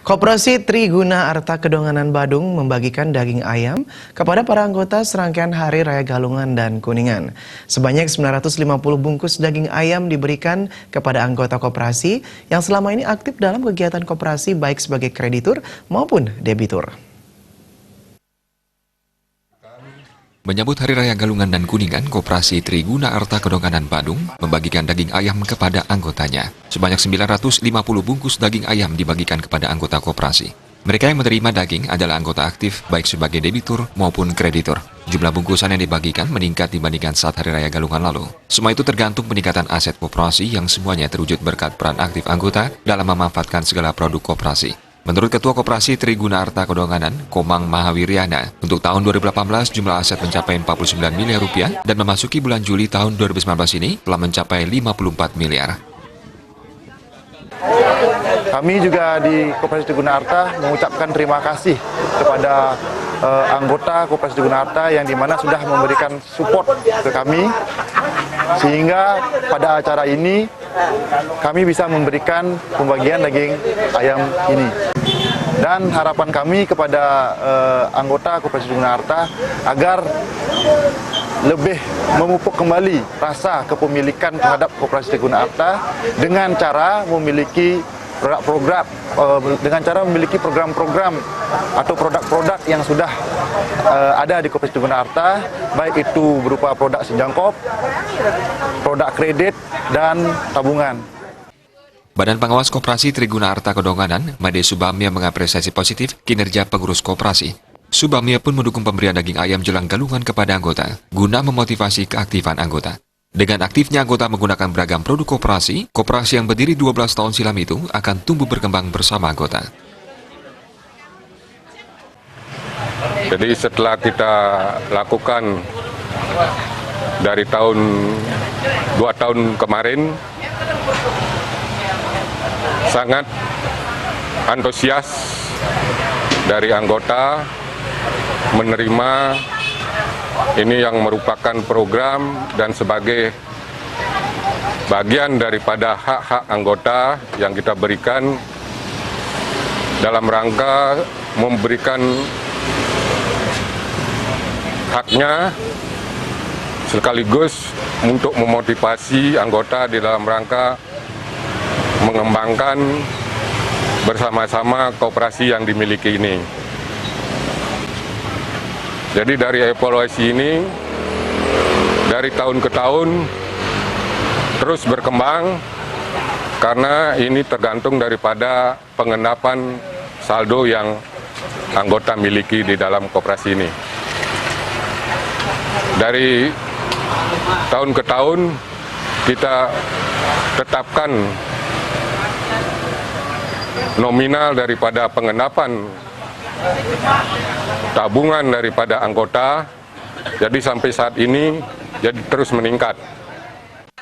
Koperasi Triguna Arta Kedonganan Badung membagikan daging ayam kepada para anggota serangkaian Hari Raya Galungan dan Kuningan. Sebanyak 950 bungkus daging ayam diberikan kepada anggota koperasi yang selama ini aktif dalam kegiatan koperasi baik sebagai kreditur maupun debitur. Menyambut Hari Raya Galungan dan Kuningan, Koperasi Triguna Arta Kedonganan Badung membagikan daging ayam kepada anggotanya. Sebanyak 950 bungkus daging ayam dibagikan kepada anggota koperasi. Mereka yang menerima daging adalah anggota aktif baik sebagai debitur maupun kreditur. Jumlah bungkusan yang dibagikan meningkat dibandingkan saat Hari Raya Galungan lalu. Semua itu tergantung peningkatan aset koperasi yang semuanya terwujud berkat peran aktif anggota dalam memanfaatkan segala produk koperasi. Menurut Ketua Koperasi Triguna Arta Kedonganan, Komang Mahawiryana, untuk tahun 2018 jumlah aset mencapai 49 miliar rupiah dan memasuki bulan Juli tahun 2019 ini telah mencapai 54 miliar. Kami juga di Koperasi Triguna Arta mengucapkan terima kasih kepada anggota Koperasi Triguna Arta yang dimana sudah memberikan support ke kami, sehingga pada acara ini kami bisa memberikan pembagian daging ayam ini. Dan harapan kami kepada anggota Koperasi Triguna Arta agar lebih memupuk kembali rasa kepemilikan terhadap Koperasi Triguna Arta dengan cara memiliki program-program atau produk-produk yang sudah ada di Koperasi Triguna Arta, baik itu berupa produk sejangkop, produk kredit, dan tabungan. Badan Pengawas Koperasi Triguna Arta Kedonganan, Made Subamya, mengapresiasi positif kinerja pengurus koperasi. Subamya pun mendukung pemberian daging ayam jelang galungan kepada anggota, guna memotivasi keaktifan anggota. Dengan aktifnya anggota menggunakan beragam produk koperasi, koperasi yang berdiri 12 tahun silam itu akan tumbuh berkembang bersama anggota. Jadi setelah kita lakukan dari 2 tahun kemarin, sangat antusias dari anggota menerima ini yang merupakan program dan sebagai bagian daripada hak-hak anggota yang kita berikan dalam rangka memberikan haknya sekaligus untuk memotivasi anggota di dalam rangka mengembangkan bersama-sama koperasi yang dimiliki ini. Jadi dari evaluasi ini, dari tahun ke tahun terus berkembang karena ini tergantung daripada pengendapan saldo yang anggota miliki di dalam koperasi ini. Dari tahun ke tahun kita tetapkan nominal daripada pengendapan tabungan daripada anggota, jadi sampai saat ini jadi terus meningkat.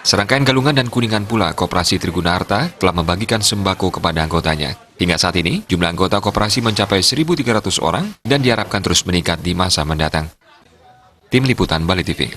Serangkaian Galungan dan Kuningan pula, Koperasi Triguna Arta telah membagikan sembako kepada anggotanya. Hingga saat ini, jumlah anggota koperasi mencapai 1.300 orang dan diharapkan terus meningkat di masa mendatang. Tim Liputan Bali TV.